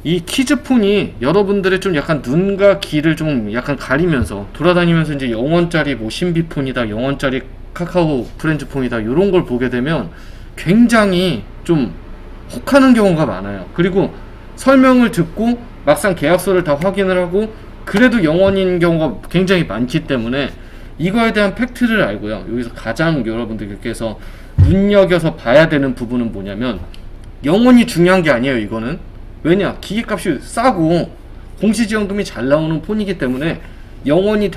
이 키즈폰이 여러분들의 좀 약간 눈과 귀를 좀 약간 가리면서 돌아다니면서 이제 0원짜리 뭐 신비폰이다, 0원짜리 카카오 프렌즈폰이다 이런 걸 보게 되면 굉장히 좀 혹하는 경우가 많아요. 그리고 설명을 듣고 막상 계약서를 다 확인을 하고 그래도 0원인 경우가 굉장히 많기 때문에 이거에 대한 팩트를 알고요. 여기서 가장 여러분들께서 눈여겨서 봐야 되는 부분은 뭐냐면 0원이 중요한 게 아니에요. 이거는 왜냐, 기기값이 싸고 공시지원금이 잘 나오는 폰이기 때문에 0원이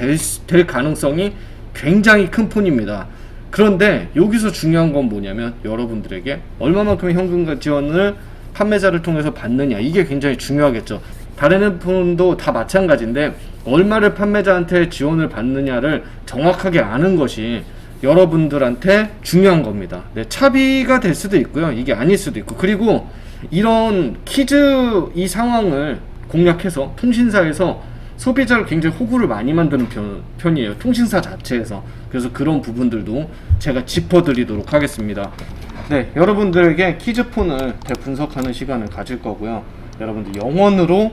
될 가능성이 굉장히 큰 폰입니다. 그런데 여기서 중요한 건 뭐냐면 여러분들에게 얼마만큼의 현금 지원을 판매자를 통해서 받느냐, 이게 굉장히 중요하겠죠. 다른 핸드폰도 다 마찬가지인데 얼마를 판매자한테 지원을 받느냐를 정확하게 아는 것이 여러분들한테 중요한 겁니다. 네, 차비가 될 수도 있고요, 이게 아닐 수도 있고. 그리고 이런 키즈 이 상황을 공략해서 통신사에서 소비자를 굉장히 호구를 많이 만드는 편이에요, 통신사 자체에서. 그래서 그런 부분들도 제가 짚어드리도록 하겠습니다. 네, 여러분들에게 키즈폰을 대분석하는 시간을 가질 거고요. 여러분들 0원으로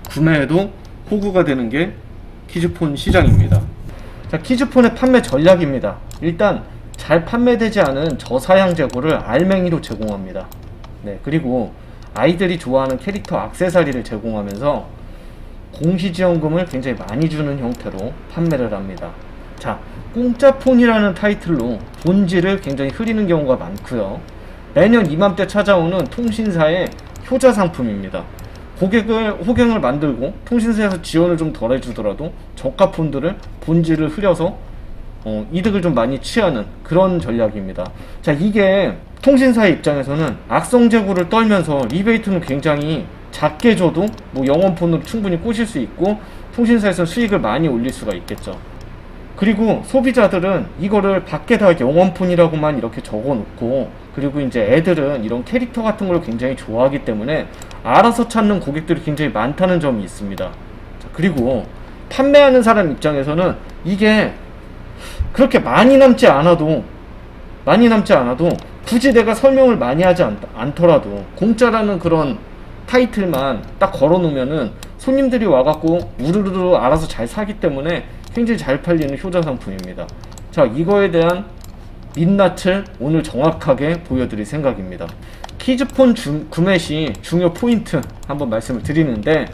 구매해도 호구가 되는 게 키즈폰 시장입니다. 자, 키즈폰의 판매 전략입니다. 일단 잘 판매되지 않은 저사양 재고를 알맹이로 제공합니다. 네, 그리고 아이들이 좋아하는 캐릭터 액세서리를 제공하면서 공시지원금을 굉장히 많이 주는 형태로 판매를 합니다. 자, 공짜폰이라는 타이틀로 본질을 굉장히 흐리는 경우가 많고요. 매년 이맘때 찾아오는 통신사의 효자 상품입니다. 호갱을 만들고 통신사에서 지원을 좀 덜 해주더라도 저가 폰들을 본질을 흐려서 이득을 좀 많이 취하는 그런 전략입니다. 자, 이게 통신사의 입장에서는 악성 재고를 떨면서 리베이트는 굉장히 작게 줘도 뭐 0원폰으로 충분히 꼬실 수 있고 통신사에서 수익을 많이 올릴 수가 있겠죠. 그리고 소비자들은 이거를 밖에다 0원폰이라고만 이렇게 적어 놓고, 그리고 이제 애들은 이런 캐릭터 같은 걸 굉장히 좋아하기 때문에 알아서 찾는 고객들이 굉장히 많다는 점이 있습니다. 자, 그리고 판매하는 사람 입장에서는 이게 그렇게 많이 남지 않아도 굳이 내가 설명을 많이 하지 않더라도 공짜라는 그런 타이틀만 딱 걸어 놓으면은 손님들이 와갖고 우르르르 알아서 잘 사기 때문에 굉장히 잘 팔리는 효자 상품입니다. 자, 이거에 대한 민낯을 오늘 정확하게 보여드릴 생각입니다. 키즈폰 구매 시 중요 포인트 한번 말씀을 드리는데,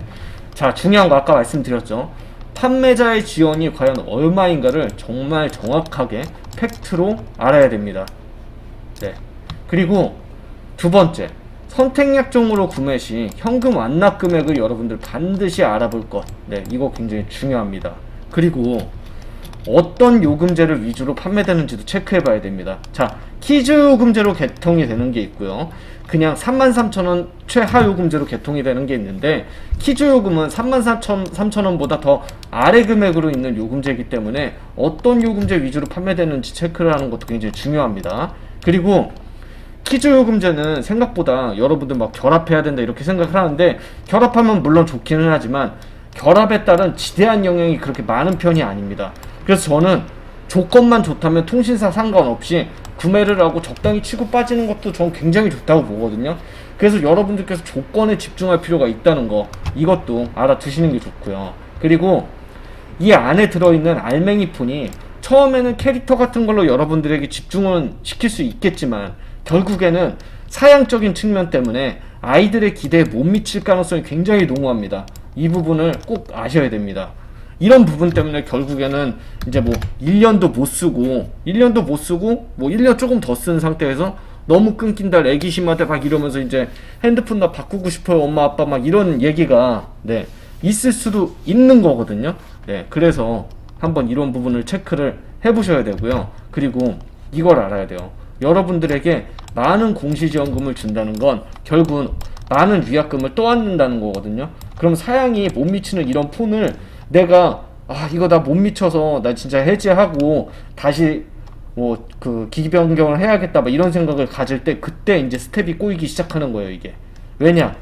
자, 중요한 거 아까 말씀드렸죠. 판매자의 지원이 과연 얼마인가를 정말 정확하게 팩트로 알아야 됩니다. 네. 그리고 두 번째, 선택약정으로 구매 시 현금 완납 금액을 여러분들 반드시 알아볼 것. 네, 이거 굉장히 중요합니다. 그리고 어떤 요금제를 위주로 판매되는지도 체크해 봐야 됩니다. 자, 키즈 요금제로 개통이 되는 게 있고요, 그냥 33,000원 최하 요금제로 개통이 되는 게 있는데, 키즈 요금은 33,000원보다 더 아래 금액으로 있는 요금제이기 때문에 어떤 요금제 위주로 판매되는지 체크를 하는 것도 굉장히 중요합니다. 그리고 키즈 요금제는 생각보다 여러분들 막 결합해야 된다 이렇게 생각을 하는데, 결합하면 물론 좋기는 하지만 결합에 따른 지대한 영향이 그렇게 많은 편이 아닙니다. 그래서 저는 조건만 좋다면 통신사 상관없이 구매를 하고 적당히 치고 빠지는 것도 전 굉장히 좋다고 보거든요. 그래서 여러분들께서 조건에 집중할 필요가 있다는 거, 이것도 알아두시는 게 좋고요. 그리고 이 안에 들어있는 알맹이 폰이 처음에는 캐릭터 같은 걸로 여러분들에게 집중은 시킬 수 있겠지만 결국에는 사양적인 측면 때문에 아이들의 기대에 못 미칠 가능성이 굉장히 농후합니다. 이 부분을 꼭 아셔야 됩니다. 이런 부분 때문에 결국에는 이제 뭐 1년도 못 쓰고 뭐 1년 조금 더 쓴 상태에서 너무 끊긴다, 애기심하다 막 이러면서 이제 핸드폰 나 바꾸고 싶어요 엄마 아빠 막 이런 얘기가 네 있을 수도 있는 거거든요. 네, 그래서 한번 이런 부분을 체크를 해보셔야 되고요. 그리고 이걸 알아야 돼요. 여러분들에게 많은 공시지원금을 준다는 건 결국은 많은 위약금을 떠안는다는 거거든요. 그럼 사양이 못 미치는 이런 폰을 내가 이거 나 못 미쳐서 나 진짜 해지하고 다시 뭐 그 기기 변경을 해야겠다 막 이런 생각을 가질 때, 그때 이제 스텝이 꼬이기 시작하는 거예요. 이게 왜냐,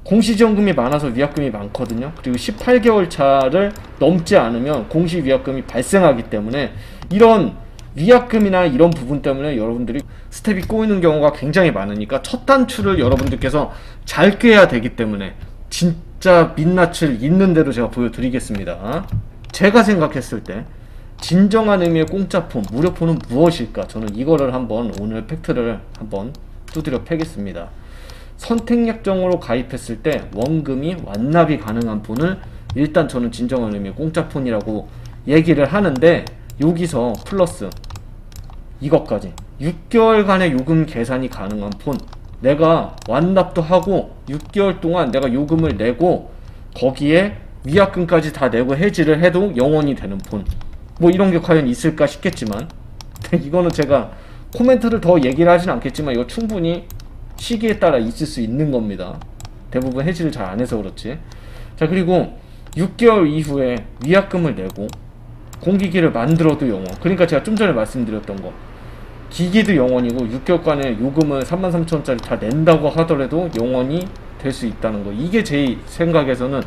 공시지원금이 많아서 위약금이 많거든요. 그리고 18개월 차를 넘지 않으면 공시 위약금이 발생하기 때문에 이런 위약금이나 이런 부분 때문에 여러분들이 스텝이 꼬이는 경우가 굉장히 많으니까 첫 단추를 여러분들께서 잘 꿰야 되기 때문에 진짜 민낯을 있는 대로 제가 보여드리겠습니다. 제가 생각했을 때 진정한 의미의 공짜폰, 무료폰은 무엇일까? 저는 이거를 한번 오늘 팩트를 한번 두드려 패겠습니다. 선택약정으로 가입했을 때 원금이 완납이 가능한 폰을 일단 저는 진정한 의미의 공짜폰이라고 얘기를 하는데, 여기서 플러스 이것까지 6개월간의 요금 계산이 가능한 폰, 내가 완납도 하고 6개월 동안 내가 요금을 내고 거기에 위약금까지 다 내고 해지를 해도 영원히 되는 폰, 뭐 이런 게 과연 있을까 싶겠지만 이거는 제가 코멘트를 더 얘기를 하진 않겠지만 이거 충분히 시기에 따라 있을 수 있는 겁니다. 대부분 해지를 잘 안 해서 그렇지. 자, 그리고 6개월 이후에 위약금을 내고 공기기를 만들어도 영원. 그러니까 제가 좀 전에 말씀드렸던 거, 기기도 영원이고 6개월간의 요금을 33,000원짜리 다 낸다고 하더라도 영원히 될 수 있다는 거. 이게 제 생각에서는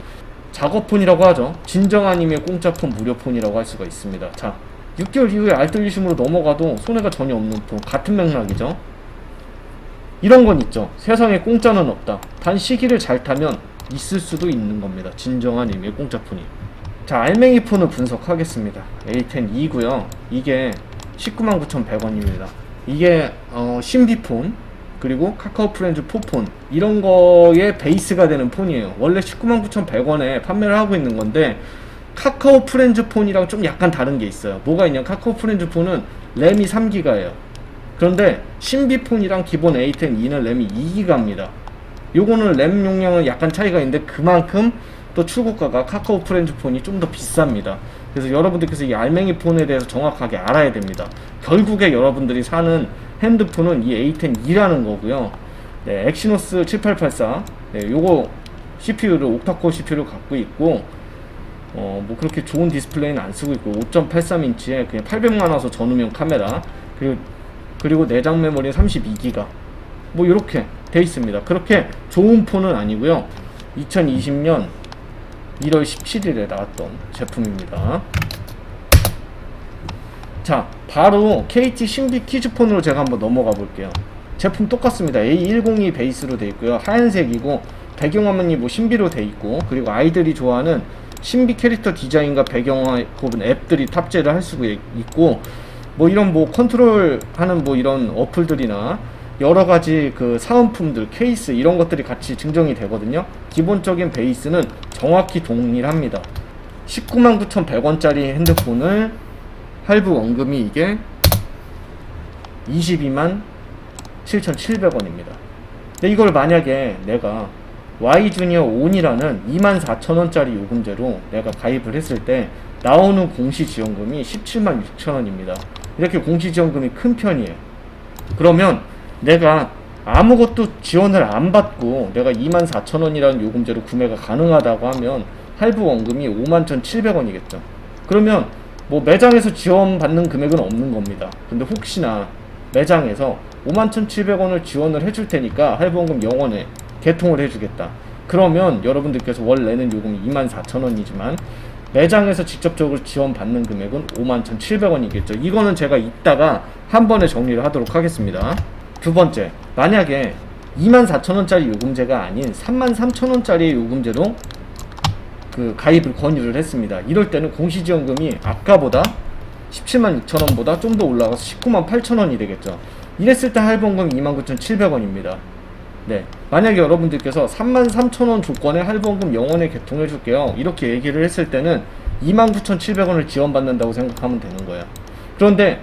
작업폰이라고 하죠. 진정한 의미의 공짜폰, 무료폰이라고 할 수가 있습니다. 자, 6개월 이후에 알뜰리심으로 넘어가도 손해가 전혀 없는 폰, 같은 맥락이죠. 이런 건 있죠. 세상에 공짜는 없다. 단 시기를 잘 타면 있을 수도 있는 겁니다. 진정한 의미의 공짜폰이. 자, 알맹이 폰을 분석하겠습니다. A10E고요. 이게 199,100원입니다. 이게 신비폰, 그리고 카카오 프렌즈 4폰, 이런 거에 베이스가 되는 폰이에요. 원래 199,100원에 판매를 하고 있는 건데 카카오 프렌즈 폰이랑 좀 약간 다른 게 있어요. 뭐가 있냐, 카카오 프렌즈 폰은 램이 3기가예요. 그런데 신비폰이랑 기본 A10E는 램이 2기가입니다. 요거는 램 용량은 약간 차이가 있는데 그만큼 또 출고가가 카카오 프렌즈 폰이 좀 더 비쌉니다. 그래서 여러분들께서 이 알맹이 폰에 대해서 정확하게 알아야 됩니다. 결국에 여러분들이 사는 핸드폰은 이 A10E라는 거고요. 네, 엑시노스 7884, 네, 요거 CPU를 옥타코어 CPU를 갖고 있고, 뭐 그렇게 좋은 디스플레이는 안 쓰고 있고 5.83인치에 그냥 800만 화소 전후면 카메라, 그리고 내장 메모리는 32기가, 뭐 이렇게 돼 있습니다. 그렇게 좋은 폰은 아니고요. 2020년 1월 17일에 나왔던 제품입니다. 자, 바로 KT 신비 키즈폰으로 제가 한번 넘어가 볼게요. 제품 똑같습니다. A102 베이스로 돼 있고요. 하얀색이고 배경화면이 뭐 신비로 돼 있고, 그리고 아이들이 좋아하는 신비 캐릭터 디자인과 배경화 혹은 앱들이 탑재를 할 수가 있고, 뭐 이런 뭐 컨트롤하는 뭐 이런 어플들이나 여러 가지 그 사은품들, 케이스 이런 것들이 같이 증정이 되거든요. 기본적인 베이스는 정확히 동일합니다. 199,100원짜리 핸드폰을 할부 원금이 이게 227,700원입니다. 근데 이걸 만약에 내가 Y주니어 온이라는 24,000원짜리 요금제로 내가 가입을 했을 때 나오는 공시지원금이 176,000원입니다. 이렇게 공시지원금이 큰 편이에요. 그러면 내가 아무것도 지원을 안 받고 내가 24,000원이라는 요금제로 구매가 가능하다고 하면 할부 원금이 51,700원이겠죠. 그러면 뭐 매장에서 지원받는 금액은 없는 겁니다. 근데 혹시나 매장에서 51,700원을 지원을 해줄 테니까 할부 원금 영원에 개통을 해주겠다. 그러면 여러분들께서 월 내는 요금이 24,000원이지만 매장에서 직접적으로 지원받는 금액은 51,700원이겠죠. 이거는 제가 이따가 한 번에 정리를 하도록 하겠습니다. 두 번째, 만약에 24,000원짜리 요금제가 아닌 33,000원짜리 요금제로 그 가입을 권유를 했습니다. 이럴 때는 공시지원금이 아까보다 176,000원보다 좀 더 올라가서 198,000원이 되겠죠. 이랬을 때 할부원금이 29,700원입니다. 네, 만약에 여러분들께서 33,000원 조건에 할부원금 영원에 개통해 줄게요, 이렇게 얘기를 했을 때는 29,700원을 지원받는다고 생각하면 되는 거예요. 그런데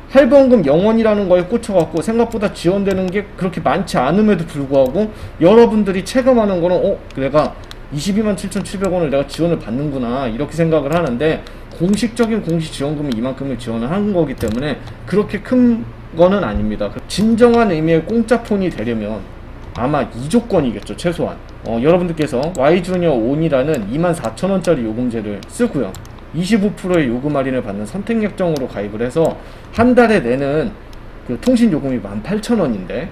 할부원금 영원이라는 거에 꽂혀갖고 생각보다 지원되는 게 그렇게 많지 않음에도 불구하고 여러분들이 체감하는 거는 내가 227,700원을 내가 지원을 받는구나, 이렇게 생각을 하는데 공식적인 공시지원금이 이만큼을 지원을 한 거기 때문에 그렇게 큰 거는 아닙니다. 진정한 의미의 공짜폰이 되려면 아마 이 조건이겠죠, 최소한. 여러분들께서 Y주니어 온이라는 24,000원짜리 요금제를 쓰고요, 25%의 요금 할인을 받는 선택약정으로 가입을 해서 한 달에 내는 그 통신 요금이 18,000원인데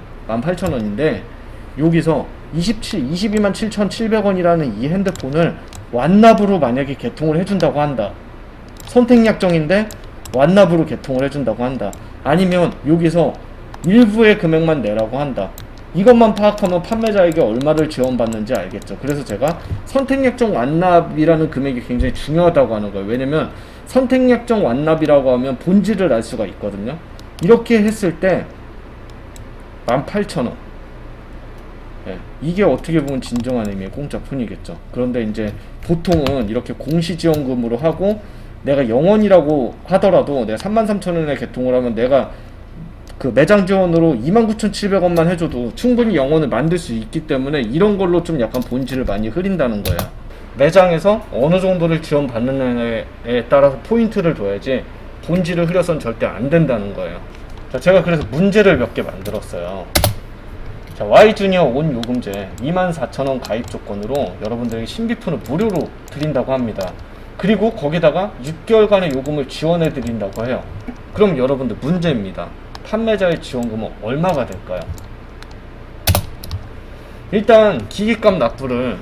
여기서 22,700원이라는 이 핸드폰을 완납으로 만약에 개통을 해준다고 한다. 선택약정인데 완납으로 개통을 해준다고 한다. 아니면 여기서 일부의 금액만 내라고 한다. 이것만 파악하면 판매자에게 얼마를 지원받는지 알겠죠. 그래서 제가 선택약정 완납이라는 금액이 굉장히 중요하다고 하는 거예요. 왜냐면 선택약정 완납이라고 하면 본질을 알 수가 있거든요. 이렇게 했을 때 18,000원. 예, 이게 어떻게 보면 진정한 의미의 공짜폰이겠죠. 그런데 이제 보통은 이렇게 공시지원금으로 하고 내가 영원이라고 하더라도 내가 33,000원에 개통을 하면 내가 그 매장 지원으로 29,700원만 해줘도 충분히 영원을 만들 수 있기 때문에 이런 걸로 좀 약간 본질을 많이 흐린다는 거야. 매장에서 어느 정도를 지원받느냐에 따라서 포인트를 둬야지 본질을 흐려선 절대 안 된다는 거예요. 자, 제가 그래서 문제를 몇 개 만들었어요. 자, Y주니어 온 요금제 24,000원 가입 조건으로 여러분들에게 신비폰을 무료로 드린다고 합니다. 그리고 거기다가 6개월간의 요금을 지원해 드린다고 해요. 그럼 여러분들 문제입니다. 판매자의 지원금은 얼마가 될까요? 일단 기기값 납부를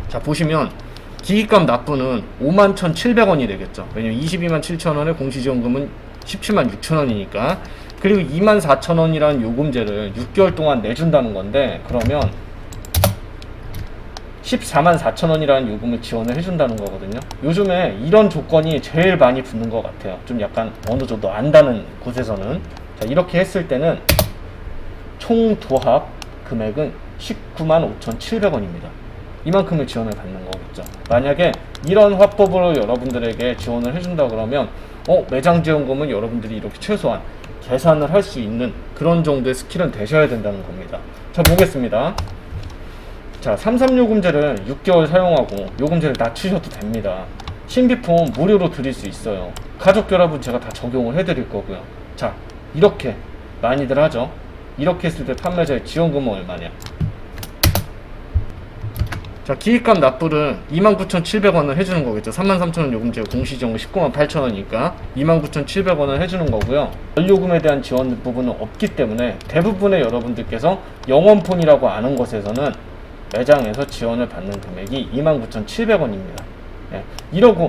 자 보시면 기기값 납부는 51,700원이 되겠죠. 왜냐면 227,000원의 공시지원금은 176,000원이니까. 그리고 24,000원이라는 요금제를 6개월 동안 내준다는 건데, 그러면 144,000원이라는 요금을 지원을 해준다는 거거든요. 요즘에 이런 조건이 제일 많이 붙는 것 같아요. 좀 약간 어느 정도 안다는 곳에서는. 자, 이렇게 했을 때는 총 도합 금액은 195,700원입니다. 이만큼을 지원을 받는 거겠죠. 만약에 이런 화법으로 여러분들에게 지원을 해준다 그러면 매장 지원금은 여러분들이 이렇게 최소한 계산을 할 수 있는 그런 정도의 스킬은 되셔야 된다는 겁니다. 자, 보겠습니다. 자, 33요금제를 6개월 사용하고 요금제를 낮추셔도 됩니다. 신비폰 무료로 드릴 수 있어요. 가족 결합은 제가 다 적용을 해드릴 거고요. 자, 이렇게 많이들 하죠. 이렇게 했을 때 판매자의 지원금은 얼마냐? 자, 기기값 납부를 29,700원을 해주는 거겠죠. 33,000원 요금제 공시지원금 198,000원이니까 29,700원을 해주는 거고요. 연료금에 대한 지원 부분은 없기 때문에 대부분의 여러분들께서 영원폰이라고 아는 것에서는 매장에서 지원을 받는 금액이 29,700원입니다. 예, 이러고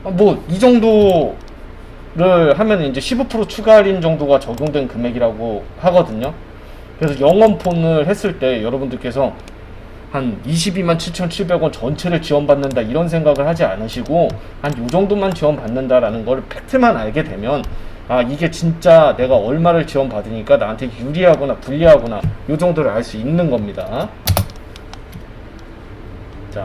뭐 이 정도를 하면 이제 15% 추가 할인 정도가 적용된 금액이라고 하거든요. 그래서 영원폰을 했을 때 여러분들께서 한 227,700원 전체를 지원받는다 이런 생각을 하지 않으시고 한 요 정도만 지원받는다라는 걸 팩트만 알게 되면 이게 진짜 내가 얼마를 지원받으니까 나한테 유리하구나 불리하구나 요 정도를 알 수 있는 겁니다. 자,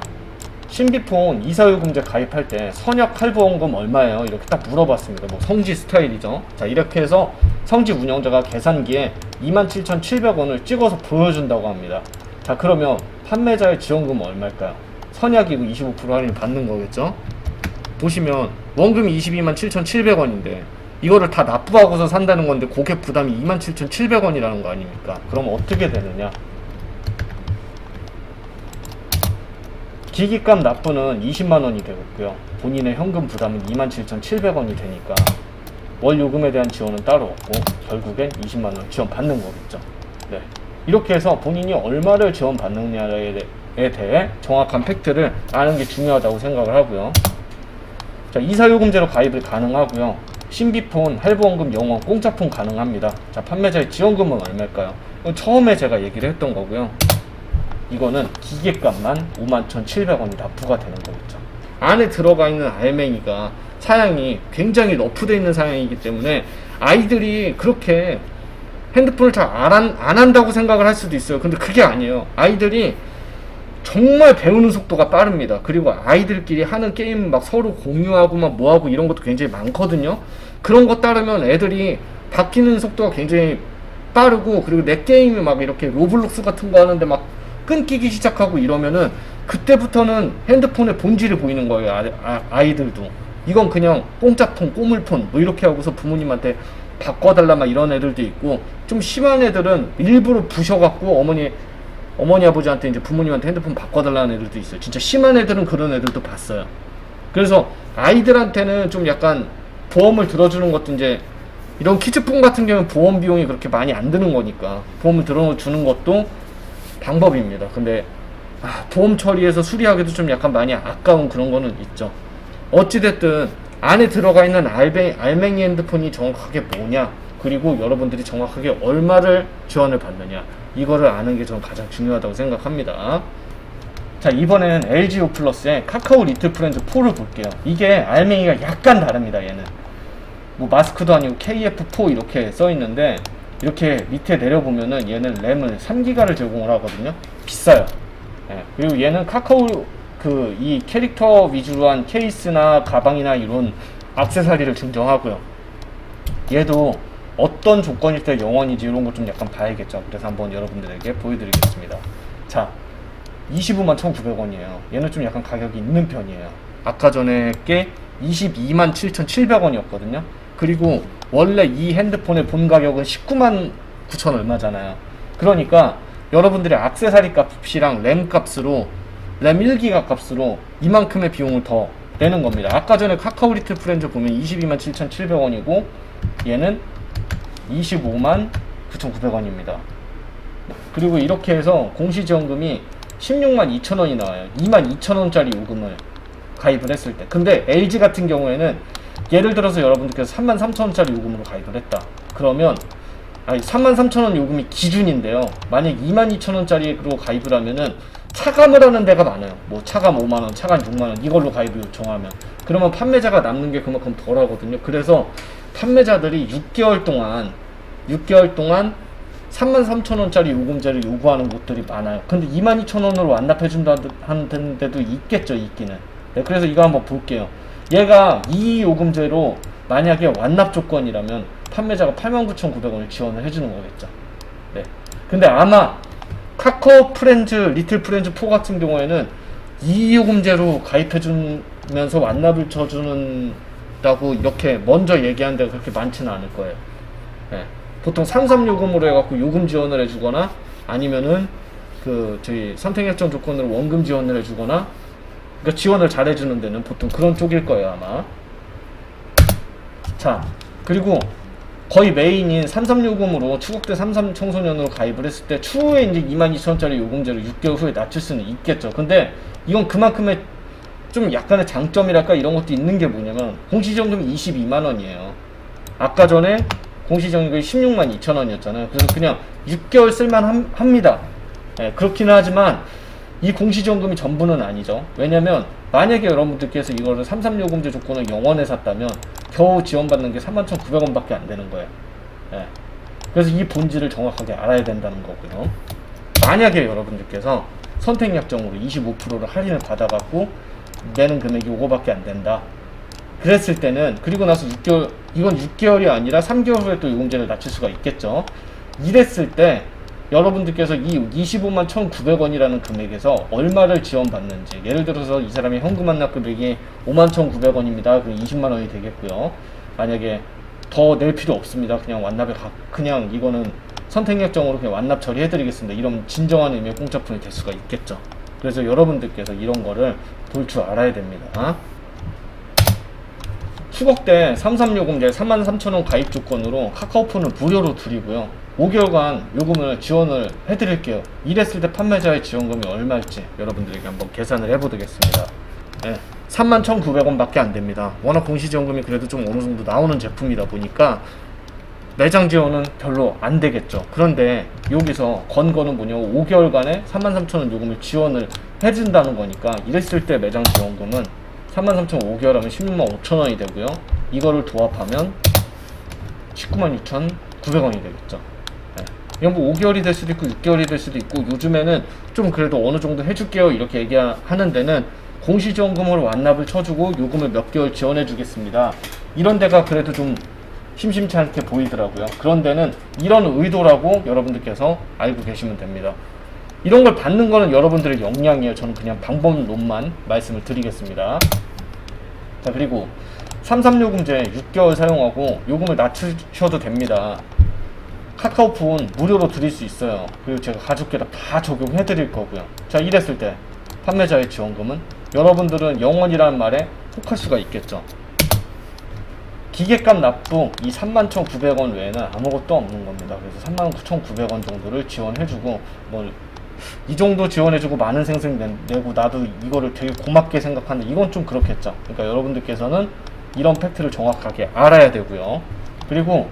신비폰 이사요금제 가입할 때 선약 할부원금 얼마예요? 이렇게 딱 물어봤습니다. 뭐 성지 스타일이죠. 자, 이렇게 해서 성지 운영자가 계산기에 27,700원을 찍어서 보여준다고 합니다. 자, 그러면 판매자의 지원금은 얼마일까요? 선약이고 25% 할인 받는 거겠죠? 보시면 원금이 227,700원인데 이거를 다 납부하고서 산다는 건데 고객 부담이 27,700원이라는 거 아닙니까? 그럼 어떻게 되느냐? 기기값 납부는 20만원이 되겠고요. 본인의 현금 부담은 27,700원이 되니까 월 요금에 대한 지원은 따로 없고 결국엔 20만원 지원 받는 거겠죠. 네. 이렇게 해서 본인이 얼마를 지원받느냐에 대해 정확한 팩트를 아는 게 중요하다고 생각을 하고요. 자, 이사요금제로 가입을 가능하고요. 신비폰, 할부원금, 영원, 공짜폰 가능합니다. 자, 판매자의 지원금은 얼마일까요? 처음에 제가 얘기를 했던 거고요. 이거는 기계값만 51,700원이 납부가 되는 거겠죠. 안에 들어가 있는 알맹이가 사양이 굉장히 러프되어 있는 사양이기 때문에 아이들이 그렇게 핸드폰을 잘 안 한다고 생각을 할 수도 있어요. 근데 그게 아니에요. 아이들이 정말 배우는 속도가 빠릅니다. 그리고 아이들끼리 하는 게임 막 서로 공유하고 막 뭐하고 이런 것도 굉장히 많거든요. 그런 거 따르면 애들이 바뀌는 속도가 굉장히 빠르고, 그리고 내 게임이 막 이렇게 로블록스 같은 거 하는데 막 끊기기 시작하고 이러면은 그때부터는 핸드폰의 본질이 보이는 거예요. 아이들도. 이건 그냥 공짜폰, 꼬물폰 뭐 이렇게 하고서 부모님한테 바꿔달라 막 이런 애들도 있고, 좀 심한 애들은 일부러 부셔갖고 어머니 아버지한테 이제 부모님한테 핸드폰 바꿔달라는 애들도 있어요. 진짜 심한 애들은 그런 애들도 봤어요. 그래서 아이들한테는 좀 약간 보험을 들어주는 것도 이제 이런 키즈폰 같은 경우는 보험 비용이 그렇게 많이 안 드는 거니까 보험을 들어주는 것도 방법입니다. 근데 보험 처리해서 수리하기도 좀 약간 많이 아까운 그런 거는 있죠. 어찌됐든 안에 들어가 있는 알맹이 핸드폰이 정확하게 뭐냐, 그리고 여러분들이 정확하게 얼마를 지원을 받느냐, 이거를 아는 게 저는 가장 중요하다고 생각합니다. 자, 이번에는 LG U 플러스의 카카오 리틀 프렌즈 4를 볼게요. 이게 알맹이가 약간 다릅니다. 얘는 뭐 마스크도 아니고 KF4 이렇게 써 있는데, 이렇게 밑에 내려보면은 얘는 램을 3기가를 제공을 하거든요. 비싸요. 예, 그리고 얘는 카카오 이 캐릭터 위주로 한 케이스나 가방이나 이런 액세서리를 증정하고요. 얘도 어떤 조건일 때 영원이지 이런 거 좀 약간 봐야겠죠. 그래서 한번 여러분들에게 보여드리겠습니다. 자, 25만 1,900원이에요. 얘는 좀 약간 가격이 있는 편이에요. 아까 전에 게 22만 7,700원이었거든요. 그리고 원래 이 핸드폰의 본 가격은 19만 9천 얼마잖아요. 그러니까 여러분들의 액세서리 값이랑 램 값으로, 램 1기가 값으로 이만큼의 비용을 더 내는 겁니다. 아까 전에 카카오 리틀 프렌즈 보면 22만 7,700원이고 얘는 25만 9,900원입니다. 그리고 이렇게 해서 공시지원금이 16만 2천원이 나와요. 2만 2천원짜리 요금을 가입을 했을 때. 근데 LG 같은 경우에는 예를 들어서 여러분들께서 3만 3천원짜리 요금으로 가입을 했다. 그러면 3만 3천원 요금이 기준인데요. 만약 2만 2천원짜리로 가입을 하면은 차감을 하는 데가 많아요. 뭐 차감 5만원, 차감 6만원 이걸로 가입을 요청하면, 그러면 판매자가 남는 게 그만큼 덜 하거든요. 그래서 판매자들이 6개월 동안 3만 3천원짜리 요금제를 요구하는 곳들이 많아요. 근데 2만 2천원으로 완납해준다는 데도 있겠죠, 있기는. 네, 그래서 이거 한번 볼게요. 얘가 이 요금제로 만약에 완납 조건이라면 판매자가 89,900원을 지원을 해주는 거겠죠. 네. 근데 아마 카카오 프렌즈, 리틀 프렌즈 4 같은 경우에는 이 요금제로 가입해주면서 완납을 쳐주는다고 이렇게 먼저 얘기하는 데가 그렇게 많지는 않을 거예요. 네. 보통 33요금으로 해갖고 요금 지원을 해주거나, 아니면은 저희 선택약정 조건으로 원금 지원을 해주거나, 그러니까 지원을 잘 해주는 데는 보통 그런 쪽일 거예요, 아마. 자, 그리고 거의 메인인 33요금으로 추국대 33 청소년으로 가입을 했을 때 추후에 이제 22,000원짜리 요금제를 6개월 후에 낮출 수는 있겠죠. 근데 이건 그만큼의 좀 약간의 장점이랄까 이런 것도 있는 게 뭐냐면, 공시지원금이 22만원이에요. 아까 전에 공시지원금이 16만 2천원이었잖아요. 그래서 그냥 6개월 쓸만 합니다. 네, 그렇기는 하지만 이 공시지원금이 전부는 아니죠. 왜냐면 만약에 여러분들께서 이거를 33요금제 조건을 영원에 샀다면 겨우 지원받는 게 31,900원 밖에 안 되는 거예요. 네. 그래서 이 본질을 정확하게 알아야 된다는 거고요. 만약에 여러분들께서 선택약정으로 25%를 할인을 받아갖고 내는 금액이 요거밖에 안 된다, 그랬을 때는, 그리고 나서 6개월, 이건 6개월이 아니라 3개월 후에 또 요금제를 낮출 수가 있겠죠. 이랬을 때 여러분들께서 이 25만 1,900원이라는 금액에서 얼마를 지원받는지, 예를 들어서 이 사람의 현금 완납 금액이 5만 1,900원입니다. 그럼 20만 원이 되겠고요. 만약에 더 낼 필요 없습니다. 그냥 완납에 그냥 이거는 선택약정으로 그냥 완납 처리해드리겠습니다. 이런 진정한 의미의 공짜품이 될 수가 있겠죠. 그래서 여러분들께서 이런 거를 볼 줄 알아야 됩니다. 추석때 33요금제 33,000원 가입 조건으로 카카오폰을 무료로 드리고요. 5개월간 요금을 지원을 해드릴게요. 이랬을 때 판매자의 지원금이 얼마일지 여러분들에게 한번 계산을 해보겠습니다. 네, 31,900원 밖에 안 됩니다. 워낙 공시지원금이 그래도 좀 어느 정도 나오는 제품이다 보니까 매장 지원은 별로 안 되겠죠. 그런데 여기서 건 거는 뭐냐고 5개월간에 33,000원 요금을 지원을 해준다는 거니까, 이랬을 때 매장 지원금은 33,000원 5개월 하면 16만 5천원이 되고요. 이거를 도합하면 19만 6,900원이 되겠죠. 네. 이건 뭐 5개월이 될 수도 있고 6개월이 될 수도 있고, 요즘에는 좀 그래도 어느 정도 해줄게요 이렇게 얘기하는 데는 공시지원금으로 완납을 쳐주고 요금을 몇 개월 지원해 주겠습니다, 이런 데가 그래도 좀 심심치 않게 보이더라고요. 그런 데는 이런 의도라고 여러분들께서 알고 계시면 됩니다. 이런 걸 받는 거는 여러분들의 역량이에요. 저는 그냥 방법론만 말씀을 드리겠습니다. 자, 그리고 33요금제 6개월 사용하고 요금을 낮추셔도 됩니다. 카카오폰 무료로 드릴 수 있어요. 그리고 제가 가족계다 다 적용해 드릴 거고요. 자, 이랬을 때 판매자의 지원금은 여러분들은 영원이라는 말에 혹할 수가 있겠죠. 기계값 납부 이 31,900원 외에는 아무것도 없는 겁니다. 그래서 39,900원 정도를 지원해주고, 뭐 이 정도 지원해주고 많은 생생 내고 나도 이거를 되게 고맙게 생각하는데, 이건 좀 그렇겠죠. 그러니까 여러분들께서는 이런 팩트를 정확하게 알아야 되고요. 그리고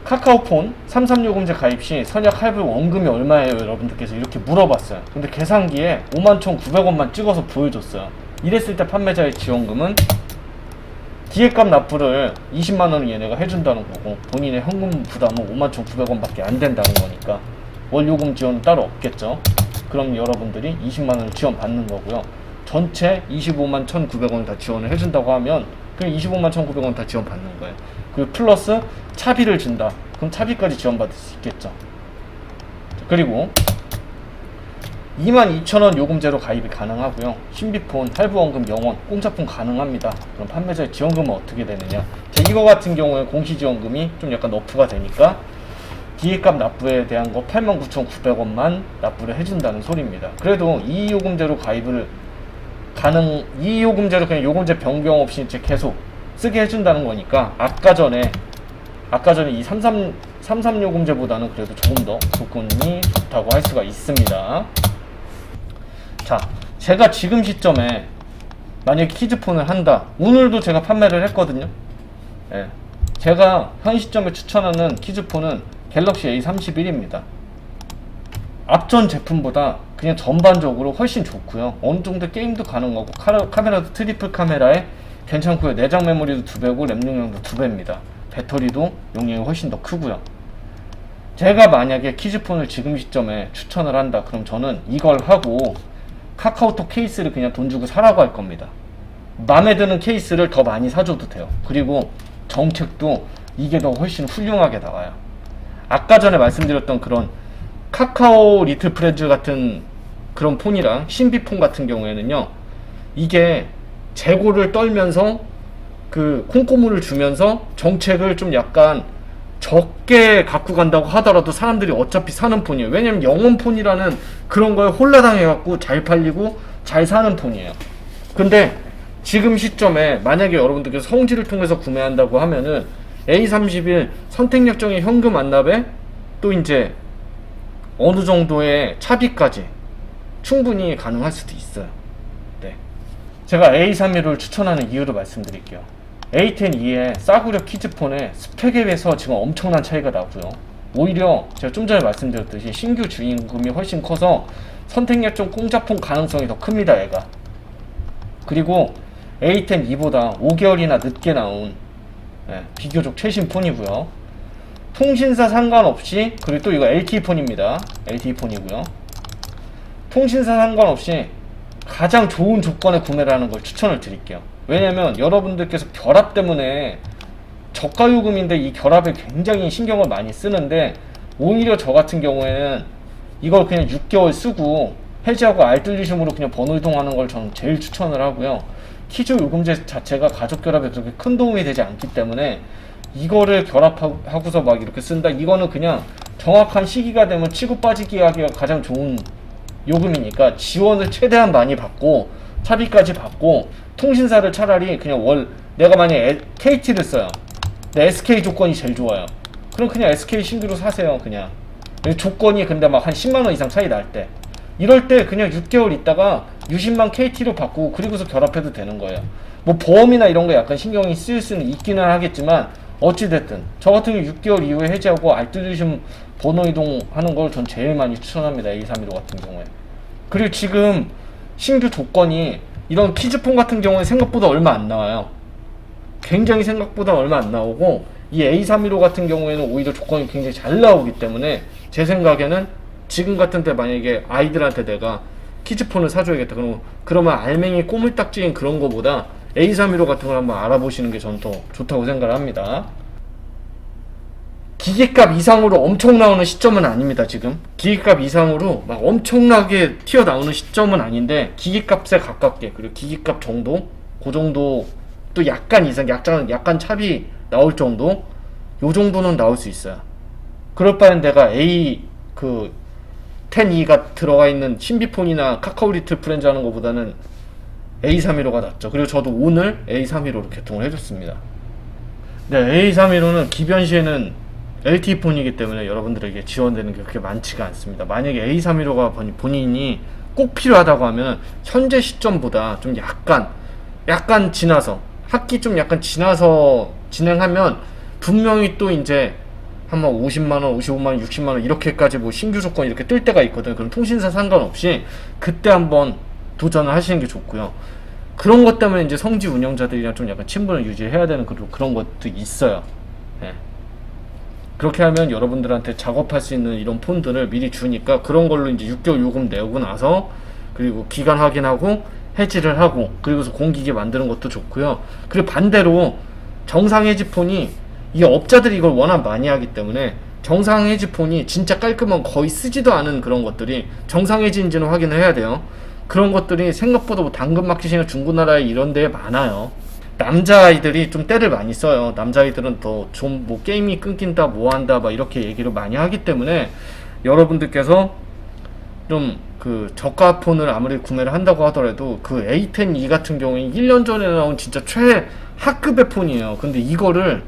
카카오폰 33요금제 가입 시 선약 할부 원금이 얼마예요? 여러분들께서 이렇게 물어봤어요. 근데 계산기에 51,900원만 찍어서 보여줬어요. 이랬을 때 판매자의 지원금은 기획값 납부를 20만원을 얘네가 해준다는 거고, 본인의 현금 부담은 51,900원밖에 안 된다는 거니까 월요금 지원은 따로 없겠죠. 그럼 여러분들이 20만원을 지원받는 거고요. 전체 251,900원을 다 지원을 해준다고 하면 그냥 251,900원 다 지원받는 거예요. 그리고 플러스 차비를 준다. 그럼 차비까지 지원받을 수 있겠죠. 그리고 22,000원 요금제로 가입이 가능하고요. 신비폰, 할부원금 0원, 공짜폰 가능합니다. 그럼 판매자의 지원금은 어떻게 되느냐? 자, 이거 같은 경우에 공시지원금이 좀 약간 너프가 되니까 기획값 납부에 대한 거 89,900원만 납부를 해준다는 소리입니다. 그래도 이의요금제로 가입을 이의요금제로 그냥 요금제 변경 없이 이제 계속 쓰게 해준다는 거니까 아까 전에 이 33요금제보다는 그래도 조금 더 조건이 좋다고 할 수가 있습니다. 자, 제가 지금 시점에 만약에 키즈폰을 한다. 오늘도 제가 판매를 했거든요. 예. 제가 현 시점에 추천하는 키즈폰은 갤럭시 A31입니다. 앞전 제품보다 그냥 전반적으로 훨씬 좋고요. 어느 정도 게임도 가능하고 카메라도 트리플 카메라에 괜찮고요. 내장 메모리도 2배고 램 용량도 2배입니다. 배터리도 용량이 훨씬 더 크고요. 제가 만약에 키즈폰을 지금 시점에 추천을 한다. 그럼 저는 이걸 하고 카카오톡 케이스를 그냥 돈 주고 사라고 할 겁니다. 마음에 드는 케이스를 더 많이 사줘도 돼요. 그리고 정책도 이게 더 훨씬 훌륭하게 나와요. 아까 전에 말씀드렸던 그런 카카오 리틀 프렌즈 같은 그런 폰이랑 신비폰 같은 경우에는요, 이게 재고를 떨면서 그 콩고물을 주면서 정책을 좀 약간 적게 갖고 간다고 하더라도 사람들이 어차피 사는 폰이에요. 왜냐면 영혼폰이라는 그런 거에 홀라당해갖고 잘 팔리고 잘 사는 폰이에요. 근데 지금 시점에 만약에 여러분들께서 성지를 통해서 구매한다고 하면은 A31 선택약정의 현금 완납에 또 이제 어느 정도의 차비까지 충분히 가능할 수도 있어요. 네. 제가 A31을 추천하는 이유를 말씀드릴게요. A10e의 싸구려 키즈폰의 스펙에 비해서 지금 엄청난 차이가 나고요. 오히려 제가 좀 전에 말씀드렸듯이 신규 주인금이 훨씬 커서 선택약정 공짜폰 가능성이 더 큽니다, 얘가. 그리고 A10e보다 5개월이나 늦게 나온 비교적 최신 폰이고요. 통신사 상관없이, 그리고 또 이거 LTE폰입니다. LTE폰이고요. 통신사 상관없이 가장 좋은 조건에 구매를 하는 걸 추천을 드릴게요. 왜냐면 여러분들께서 결합 때문에 저가 요금인데 이 결합에 굉장히 신경을 많이 쓰는데, 오히려 저 같은 경우에는 이걸 그냥 6개월 쓰고 해지하고 알뜰리즘으로 그냥 번호 이동하는 걸 저는 제일 추천을 하고요. 키즈 요금제 자체가 가족 결합에 그렇게 큰 도움이 되지 않기 때문에 이거를 결합하고서 막 이렇게 쓴다, 이거는 그냥 정확한 시기가 되면 치고 빠지기 하기가 가장 좋은 요금이니까 지원을 최대한 많이 받고 차비까지 받고, 통신사를 차라리 그냥 내가 만약에 KT를 써요. 근데 SK 조건이 제일 좋아요. 그럼 그냥 SK 신규로 사세요. 그냥 조건이 근데 막 한 10만원 이상 차이 날 때, 이럴 때 그냥 6개월 있다가 유심만 KT로 바꾸고 그리고서 결합해도 되는 거예요. 뭐 보험이나 이런 거 약간 신경이 쓰일 수는 있기는 하겠지만 어찌됐든 저 같은 경우 6개월 이후에 해지하고 알뜰리즘 번호 이동하는 걸 전 제일 많이 추천합니다. A315 같은 경우에. 그리고 지금 신규 조건이 이런 키즈폰 같은 경우는 생각보다 얼마 안 나와요. 굉장히 생각보다 얼마 안 나오고, 이 A315 같은 경우에는 오히려 조건이 굉장히 잘 나오기 때문에 제 생각에는 지금 같은 때 만약에 아이들한테 내가 키즈폰을 사줘야겠다, 그러면 알맹이 꼬물딱지인 그런 거보다 A315 같은 걸 한번 알아보시는 게 저는 더 좋다고 생각을 합니다. 기계값 이상으로 엄청 나오는 시점은 아닙니다. 지금 기계값 이상으로 막 엄청나게 튀어나오는 시점은 아닌데, 기계값에 가깝게, 그리고 기계값 정도, 그 정도, 또 약간 이상, 약간 차비 나올 정도, 요 정도는 나올 수 있어요. 그럴 바엔 내가 A10e가 들어가 있는 신비폰이나 카카오 리틀 프렌즈 하는 것보다는 A315가 낫죠. 그리고 저도 오늘 A315로 개통을 해줬습니다. 네, A315는 기변 시에는 LTE폰이기 때문에 여러분들에게 지원되는 게 그렇게 많지가 않습니다. 만약에 A315가 본인이 꼭 필요하다고 하면 현재 시점보다 좀 약간 지나서, 학기 좀 약간 지나서 진행하면 분명히 또 이제 한번 50만원, 55만원, 60만원 이렇게까지 뭐 신규 조건 이렇게 뜰 때가 있거든. 그럼 통신사 상관없이 그때 한번 도전을 하시는 게 좋고요. 그런 것 때문에 이제 성지 운영자들이랑 좀 약간 친분을 유지해야 되는 그런 것도 있어요. 예. 그렇게 하면 여러분들한테 작업할 수 있는 이런 폰들을 미리 주니까 그런 걸로 이제 6개월 요금 내고 나서 그리고 기간 확인하고 해지를 하고 그리고서 공기계 만드는 것도 좋고요. 그리고 반대로 정상 해지폰이 이 업자들이 이걸 워낙 많이 하기 때문에 정상 해지폰이 진짜 깔끔한 거의 쓰지도 않은 그런 것들이 정상 해지인지는 확인을 해야 돼요. 그런 것들이 생각보다 뭐 당근마켓이나 중고나라에 이런 데에 많아요. 남자아이들이 좀 때를 많이 써요. 남자아이들은 더 좀 뭐 게임이 끊긴다 뭐 한다 막 이렇게 얘기를 많이 하기 때문에 여러분들께서 좀 그 저가 폰을 아무리 구매를 한다고 하더라도 그 A10e 같은 경우에 1년 전에 나온 진짜 최하급의 폰이에요. 근데 이거를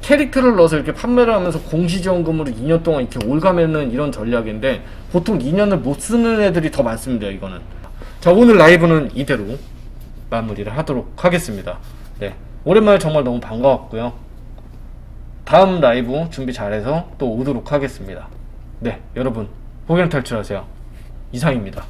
캐릭터를 넣어서 이렇게 판매를 하면서 공시지원금으로 2년 동안 이렇게 올가매는 이런 전략인데 보통 2년을 못 쓰는 애들이 더 많습니다. 이거는. 자, 오늘 라이브는 이대로 마무리를 하도록 하겠습니다. 네, 오랜만에 정말 너무 반가웠고요. 다음 라이브 준비 잘해서 또 오도록 하겠습니다. 네, 여러분 폭염 탈출하세요. 이상입니다.